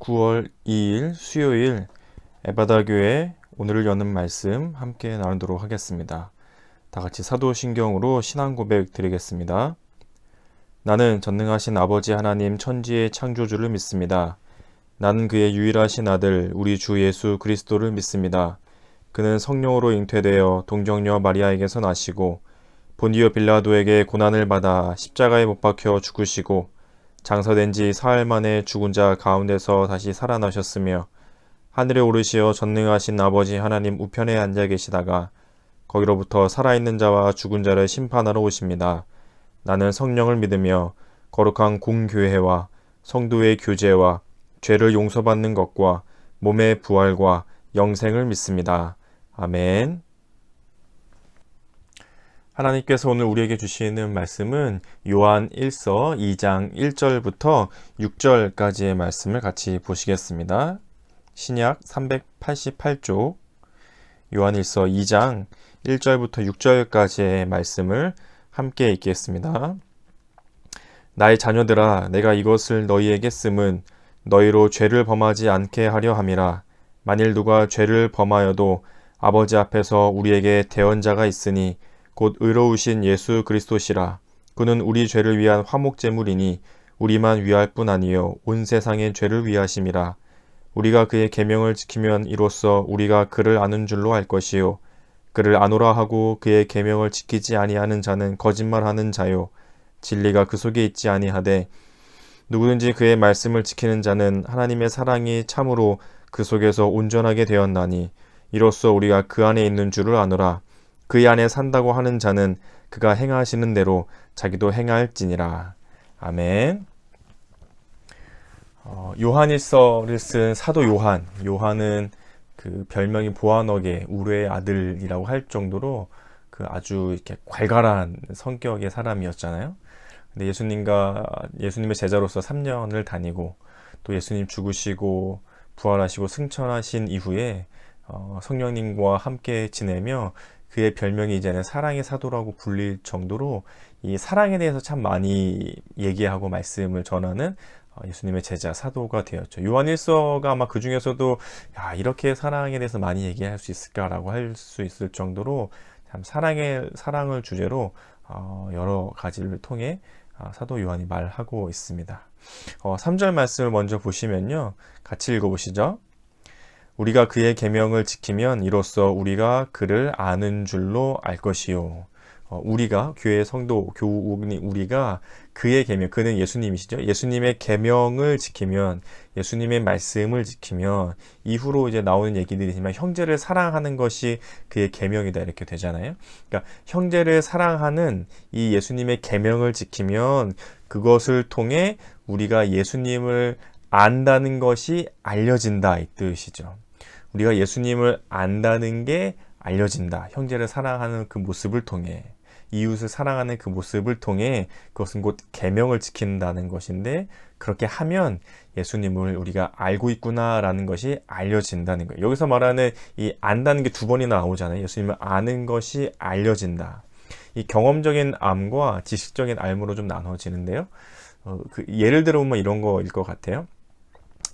9월 2일 수요일 에바다교회 오늘을 여는 말씀 함께 나누도록 하겠습니다. 다 같이 사도신경으로 신앙 고백 드리겠습니다. 나는 전능하신 아버지 하나님 천지의 창조주를 믿습니다. 나는 그의 유일하신 아들 우리 주 예수 그리스도를 믿습니다. 그는 성령으로 잉태되어 동정녀 마리아에게서 나시고 본디오 빌라도에게 고난을 받아 십자가에 못 박혀 죽으시고 장사된 지 사흘 만에 죽은 자 가운데서 다시 살아나셨으며 하늘에 오르시어 전능하신 아버지 하나님 우편에 앉아 계시다가 거기로부터 살아있는 자와 죽은 자를 심판하러 오십니다. 나는 성령을 믿으며 거룩한 공교회와 성도의 교제와 죄를 용서받는 것과 몸의 부활과 영생을 믿습니다. 아멘. 하나님께서 오늘 우리에게 주시는 말씀은 요한 1서 2장 1절부터 6절까지의 말씀을 같이 보시겠습니다. 신약 388쪽 요한 1서 2장 1절부터 6절까지의 말씀을 함께 읽겠습니다. 나의 자녀들아, 내가 이것을 너희에게 씀은 너희로 죄를 범하지 않게 하려 함이라. 만일 누가 죄를 범하여도 아버지 앞에서 우리에게 대언자가 있으니 곧 의로우신 예수 그리스도시라. 그는 우리 죄를 위한 화목제물이니 우리만 위할 뿐 아니요 온 세상의 죄를 위하심이라. 우리가 그의 계명을 지키면 이로써 우리가 그를 아는 줄로 알 것이요 그를 아노라 하고 그의 계명을 지키지 아니하는 자는 거짓말하는 자요 진리가 그 속에 있지 아니하되 누구든지 그의 말씀을 지키는 자는 하나님의 사랑이 참으로 그 속에서 온전하게 되었나니 이로써 우리가 그 안에 있는 줄을 아노라. 그의 안에 산다고 하는 자는 그가 행하시는 대로 자기도 행할지니라. 아멘. 요한일서를 쓴 사도 요한. 요한은 그 별명이 보아너게 우르의 아들이라고 할 정도로 그 아주 이렇게 괄괄한 성격의 사람이었잖아요. 근데 예수님의 제자로서 3년을 다니고 또 예수님 죽으시고 부활하시고 승천하신 이후에 성령님과 함께 지내며 그의 별명이 이제는 사랑의 사도라고 불릴 정도로 이 사랑에 대해서 참 많이 얘기하고 말씀을 전하는 예수님의 제자 사도가 되었죠. 요한일서가 아마 그 중에서도 이렇게 사랑에 대해서 많이 얘기할 수 있을까라고 할 수 있을 정도로 참 사랑을 주제로 여러 가지를 통해 사도 요한이 말하고 있습니다. 3절 말씀을 먼저 보시면요. 같이 읽어보시죠. 우리가 그의 계명을 지키면 이로써 우리가 그를 아는 줄로 알 것이요. 우리가 교회 성도 교우니 우리가 그의 계명, 그는 예수님이시죠. 예수님의 계명을 지키면, 예수님의 말씀을 지키면 이후로 이제 나오는 얘기들이지만 형제를 사랑하는 것이 그의 계명이다 이렇게 되잖아요. 그러니까 형제를 사랑하는 이 예수님의 계명을 지키면 그것을 통해 우리가 예수님을 안다는 것이 알려진다 이 뜻이죠. 우리가 예수님을 안다는 게 알려진다. 형제를 사랑하는 그 모습을 통해, 이웃을 사랑하는 그 모습을 통해 그것은 곧 계명을 지킨다는 것인데 그렇게 하면 예수님을 우리가 알고 있구나라는 것이 알려진다는 거예요. 여기서 말하는 이 안다는 게 두 번이나 나오잖아요. 예수님을 아는 것이 알려진다. 이 경험적인 암과 지식적인 알므로 좀 나눠지는데요. 예를 들어보면 이런 거일 것 같아요.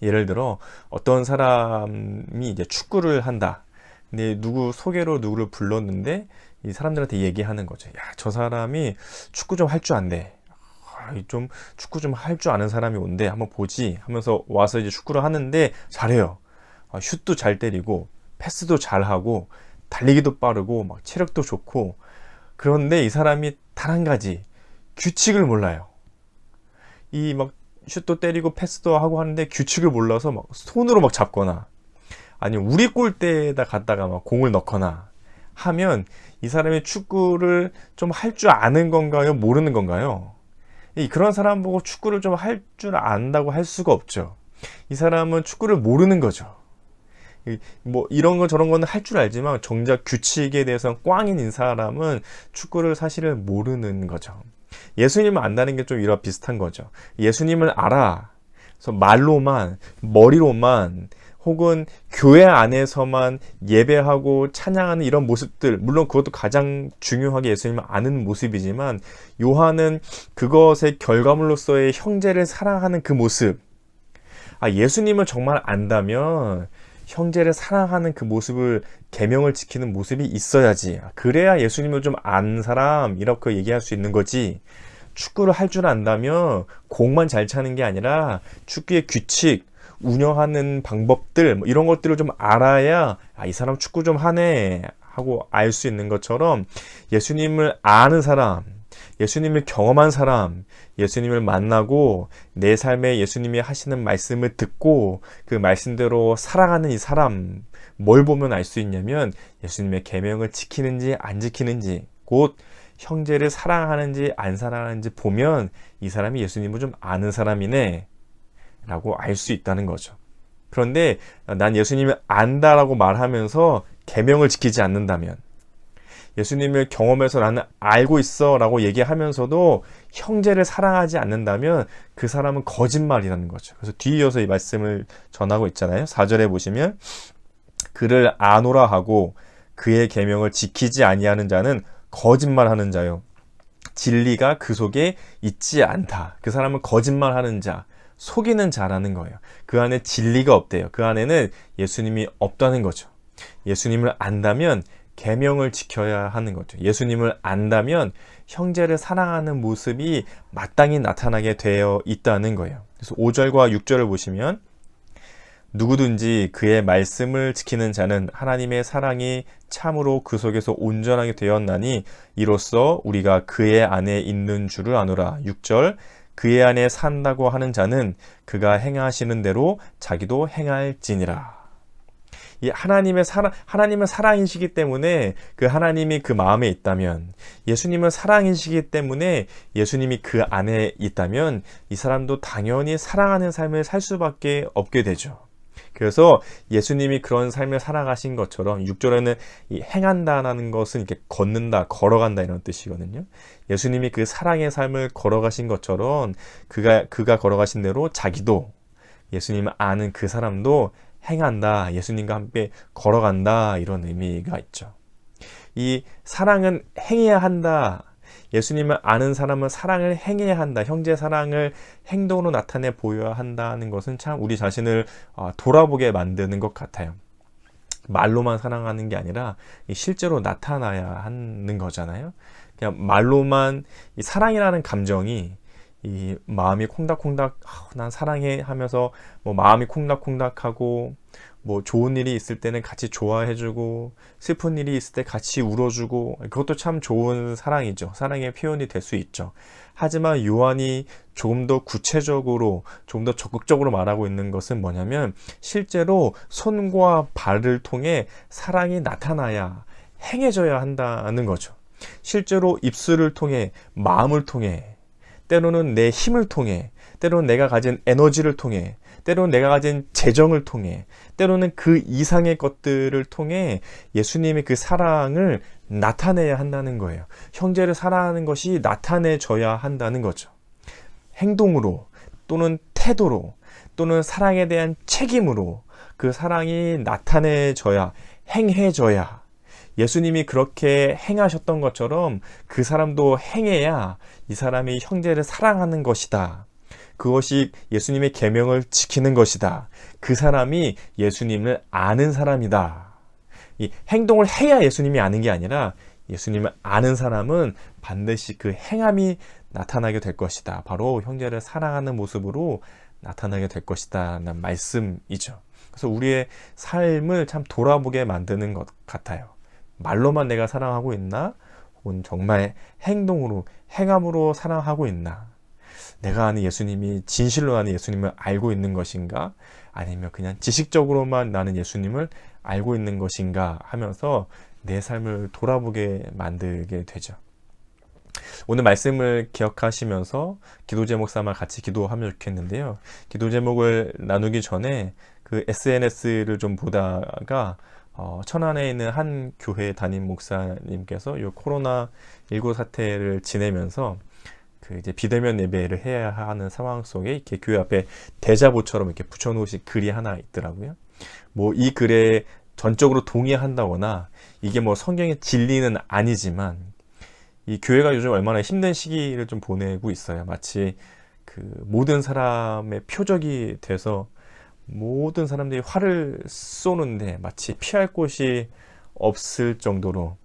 예를 들어 어떤 사람이 이제 축구를 한다. 근데 소개로 누구를 불렀는데 이 사람들한테 얘기하는 거죠. 야, 저 사람이 축구 좀 할 줄 안대. 좀 축구 좀 할 줄 아는 사람이 온대. 한번 보지 하면서 와서 이제 축구를 하는데 잘해요. 슛도 잘 때리고 패스도 잘하고 달리기도 빠르고 막 체력도 좋고. 그런데 이 사람이 단 한 가지 규칙을 몰라요. 이 막 슛도 때리고 패스도 하고 하는데 규칙을 몰라서 막 손으로 막 잡거나 아니면 우리 골대에다 갖다가 막 공을 넣거나 하면 이 사람이 축구를 좀 할 줄 아는 건가요? 모르는 건가요? 그런 사람 보고 축구를 좀 할 줄 안다고 할 수가 없죠. 이 사람은 축구를 모르는 거죠. 뭐 이런 거 저런 거는 할 줄 알지만 정작 규칙에 대해서는 꽝인 사람은 축구를 사실은 모르는 거죠. 예수님을 안다는 게 좀 이와 비슷한 거죠. 예수님을 알아. 그래서 말로만, 머리로만, 혹은 교회 안에서만 예배하고 찬양하는 이런 모습들, 물론 그것도 가장 중요하게 예수님을 아는 모습이지만 요한은 그것의 결과물로서의 형제를 사랑하는 그 모습, 예수님을 정말 안다면 형제를 사랑하는 그 모습을, 계명을 지키는 모습이 있어야지. 그래야 예수님을 좀 안 사람 이렇게 얘기할 수 있는 거지. 축구를 할 줄 안다면 공만 잘 차는 게 아니라 축구의 규칙, 운영하는 방법들 뭐 이런 것들을 좀 알아야 이 사람 축구 좀 하네 하고 알 수 있는 것처럼, 예수님을 아는 사람, 예수님을 경험한 사람, 예수님을 만나고 내 삶에 예수님이 하시는 말씀을 듣고 그 말씀대로 살아가는 이 사람, 뭘 보면 알 수 있냐면 예수님의 계명을 지키는지 안 지키는지, 곧 형제를 사랑하는지 안 사랑하는지 보면 이 사람이 예수님을 좀 아는 사람이네 라고 알 수 있다는 거죠. 그런데 난 예수님을 안다라고 말하면서 계명을 지키지 않는다면, 예수님을 경험해서 나는 알고 있어 라고 얘기하면서도 형제를 사랑하지 않는다면 그 사람은 거짓말이라는 거죠. 그래서 뒤이어서 이 말씀을 전하고 있잖아요. 4절에 보시면 그를 아노라 하고 그의 계명을 지키지 아니하는 자는 거짓말하는 자요, 진리가 그 속에 있지 않다. 그 사람은 거짓말하는 자, 속이는 자라는 거예요. 그 안에 진리가 없대요. 그 안에는 예수님이 없다는 거죠. 예수님을 안다면 계명을 지켜야 하는 거죠. 예수님을 안다면 형제를 사랑하는 모습이 마땅히 나타나게 되어 있다는 거예요. 그래서 5절과 6절을 보시면 누구든지 그의 말씀을 지키는 자는 하나님의 사랑이 참으로 그 속에서 온전하게 되었나니 이로써 우리가 그의 안에 있는 줄을 아노라. 6절 그의 안에 산다고 하는 자는 그가 행하시는 대로 자기도 행할지니라. 이 하나님은 사랑이시기 때문에 그 하나님이 그 마음에 있다면, 예수님은 사랑이시기 때문에 예수님이 그 안에 있다면 이 사람도 당연히 사랑하는 삶을 살 수밖에 없게 되죠. 그래서 예수님이 그런 삶을 살아가신 것처럼 6절에는 이 행한다라는 것은 이렇게 걷는다, 걸어간다 이런 뜻이거든요. 예수님이 그 사랑의 삶을 걸어가신 것처럼 그가 걸어가신 대로 자기도, 예수님을 아는 그 사람도 행한다, 예수님과 함께 걸어간다, 이런 의미가 있죠. 이 사랑은 행해야 한다. 예수님을 아는 사람은 사랑을 행해야 한다. 형제 사랑을 행동으로 나타내 보여야 한다는 것은 참 우리 자신을 돌아보게 만드는 것 같아요. 말로만 사랑하는 게 아니라 실제로 나타나야 하는 거잖아요. 그냥 말로만 이 사랑이라는 감정이, 이 마음이 콩닥콩닥 난 사랑해 하면서 뭐 마음이 콩닥콩닥하고, 뭐 좋은 일이 있을 때는 같이 좋아해주고, 슬픈 일이 있을 때 같이 울어주고, 그것도 참 좋은 사랑이죠. 사랑의 표현이 될 수 있죠. 하지만 요한이 조금 더 구체적으로, 조금 더 적극적으로 말하고 있는 것은 뭐냐면, 실제로 손과 발을 통해 사랑이 나타나야, 행해져야 한다는 거죠. 실제로 입술을 통해, 마음을 통해, 때로는 내 힘을 통해, 때로는 내가 가진 에너지를 통해, 때로는 내가 가진 재정을 통해, 때로는 그 이상의 것들을 통해 예수님의 그 사랑을 나타내야 한다는 거예요. 형제를 사랑하는 것이 나타내져야 한다는 거죠. 행동으로, 또는 태도로, 또는 사랑에 대한 책임으로 그 사랑이 나타내져야, 행해져야, 예수님이 그렇게 행하셨던 것처럼 그 사람도 행해야 이 사람이 형제를 사랑하는 것이다. 그것이 예수님의 계명을 지키는 것이다. 그 사람이 예수님을 아는 사람이다. 이 행동을 해야 예수님이 아는 게 아니라 예수님을 아는 사람은 반드시 그 행함이 나타나게 될 것이다. 바로 형제를 사랑하는 모습으로 나타나게 될 것이다 라는 말씀이죠. 그래서 우리의 삶을 참 돌아보게 만드는 것 같아요. 말로만 내가 사랑하고 있나? 혹은 정말 행동으로, 행함으로 사랑하고 있나? 내가 아는 예수님이, 진실로 아는 예수님을 알고 있는 것인가? 아니면 그냥 지식적으로만 나는 예수님을 알고 있는 것인가? 하면서 내 삶을 돌아보게 만들게 되죠. 오늘 말씀을 기억하시면서 기도 제목 삼아 같이 기도하면 좋겠는데요. 기도 제목을 나누기 전에 그 SNS를 좀 보다가 천안에 있는 한 교회 담임 목사님께서 이 코로나19 사태를 지내면서 그 이제 비대면 예배를 해야 하는 상황 속에 이렇게 교회 앞에 대자보처럼 이렇게 붙여놓으신 글이 하나 있더라고요. 뭐 이 글에 전적으로 동의한다거나 이게 뭐 성경의 진리는 아니지만, 이 교회가 요즘 얼마나 힘든 시기를 좀 보내고 있어요. 마치 그 모든 사람의 표적이 돼서 모든 사람들이 활을 쏘는데 마치 피할 곳이 없을 정도로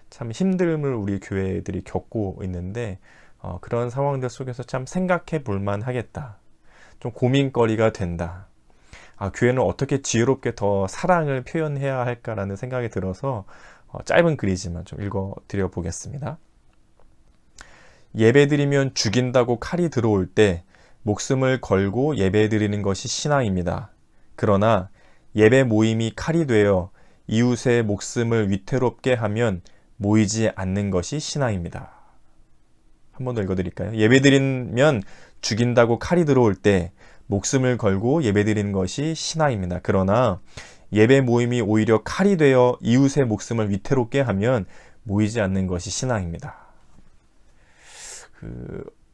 참 힘듦을 우리 교회들이 겪고 있는데, 그런 상황들 속에서 참 생각해 볼 만하겠다. 좀 고민거리가 된다. 교회는 어떻게 지혜롭게 더 사랑을 표현해야 할까라는 생각이 들어서 짧은 글이지만 좀 읽어 드려 보겠습니다. 예배드리면 죽인다고 칼이 들어올 때 목숨을 걸고 예배드리는 것이 신앙입니다. 그러나 예배 모임이 칼이 되어 이웃의 목숨을 위태롭게 하면 모이지 않는 것이 신앙입니다. 한 번 더 읽어드릴까요? 예배드리면 죽인다고 칼이 들어올 때 목숨을 걸고 예배드리는 것이 신앙입니다. 그러나 예배 모임이 오히려 칼이 되어 이웃의 목숨을 위태롭게 하면 모이지 않는 것이 신앙입니다.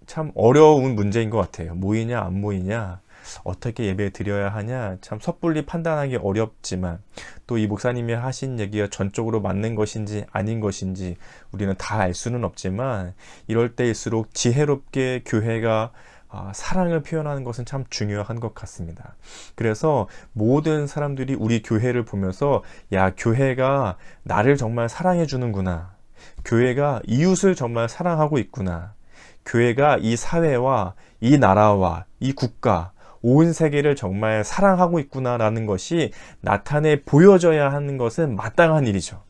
참 어려운 문제인 것 같아요. 모이냐 안 모이냐, 어떻게 예배 드려야 하냐, 참 섣불리 판단하기 어렵지만, 또 이 목사님이 하신 얘기가 전적으로 맞는 것인지 아닌 것인지 우리는 다 알 수는 없지만, 이럴 때일수록 지혜롭게 교회가 사랑을 표현하는 것은 참 중요한 것 같습니다. 그래서 모든 사람들이 우리 교회를 보면서, 야, 교회가 나를 정말 사랑해 주는구나, 교회가 이웃을 정말 사랑하고 있구나, 교회가 이 사회와 이 나라와 이 국가, 온 세계를 정말 사랑하고 있구나라는 것이 나타내 보여져야 하는 것은 마땅한 일이죠.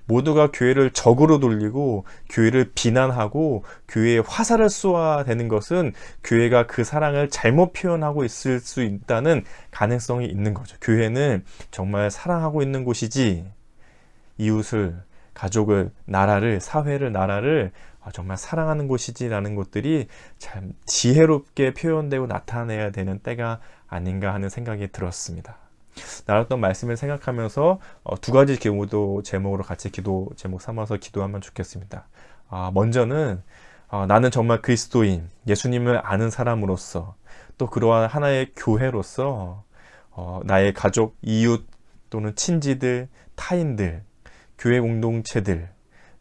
모두가 교회를 적으로 돌리고 교회를 비난하고 교회에 화살을 쏘아야 되는 것은 교회가 그 사랑을 잘못 표현하고 있을 수 있다는 가능성이 있는 거죠. 교회는 정말 사랑하고 있는 곳이지, 이웃을, 가족을, 나라를, 사회를, 나라를 정말 사랑하는 곳이지라는 것들이 참 지혜롭게 표현되고 나타내야 되는 때가 아닌가 하는 생각이 들었습니다. 나눴던 말씀을 생각하면서 두 가지 기도 제목으로 같이 기도 제목 삼아서 기도하면 좋겠습니다. 먼저는 나는 정말 그리스도인, 예수님을 아는 사람으로서, 또 그러한 하나의 교회로서 나의 가족, 이웃 또는 친지들, 타인들, 교회 공동체들,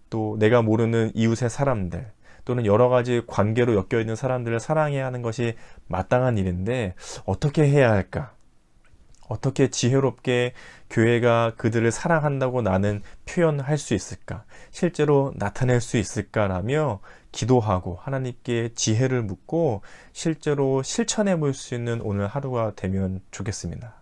또 내가 모르는 이웃의 사람들, 또는 여러 가지 관계로 엮여있는 사람들을 사랑해야 하는 것이 마땅한 일인데, 어떻게 해야 할까? 어떻게 지혜롭게 교회가 그들을 사랑한다고 나는 표현할 수 있을까? 실제로 나타낼 수 있을까라며 기도하고 하나님께 지혜를 묻고 실제로 실천해 볼 수 있는 오늘 하루가 되면 좋겠습니다.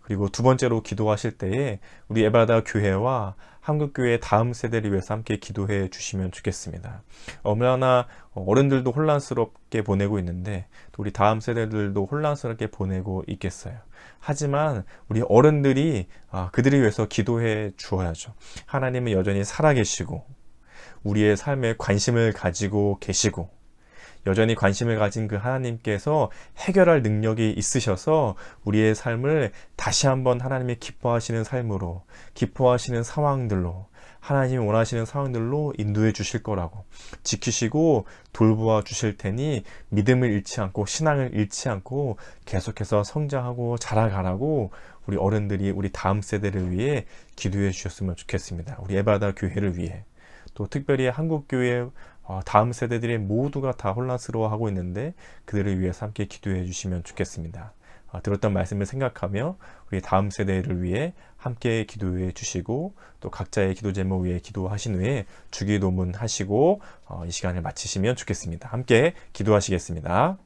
그리고 두 번째로 기도하실 때에 우리 에바다 교회와 한국교회 다음 세대를 위해서 함께 기도해 주시면 좋겠습니다. 얼마나 어른들도 혼란스럽게 보내고 있는데 또 우리 다음 세대들도 혼란스럽게 보내고 있겠어요. 하지만 우리 어른들이 그들을 위해서 기도해 주어야죠. 하나님은 여전히 살아계시고 우리의 삶에 관심을 가지고 계시고, 여전히 관심을 가진 그 하나님께서 해결할 능력이 있으셔서 우리의 삶을 다시 한번 하나님이 기뻐하시는 삶으로, 기뻐하시는 상황들로, 하나님이 원하시는 상황들로 인도해 주실 거라고, 지키시고 돌보아 주실 테니 믿음을 잃지 않고 신앙을 잃지 않고 계속해서 성장하고 자라가라고 우리 어른들이 우리 다음 세대를 위해 기도해 주셨으면 좋겠습니다. 우리 에바다 교회를 위해, 또 특별히 한국교회 다음 세대들이 모두가 다 혼란스러워하고 있는데 그들을 위해서 함께 기도해 주시면 좋겠습니다. 들었던 말씀을 생각하며 우리 다음 세대를 위해 함께 기도해 주시고, 또 각자의 기도 제목 위에 기도하신 후에 주기도문 하시고 이 시간을 마치시면 좋겠습니다. 함께 기도하시겠습니다.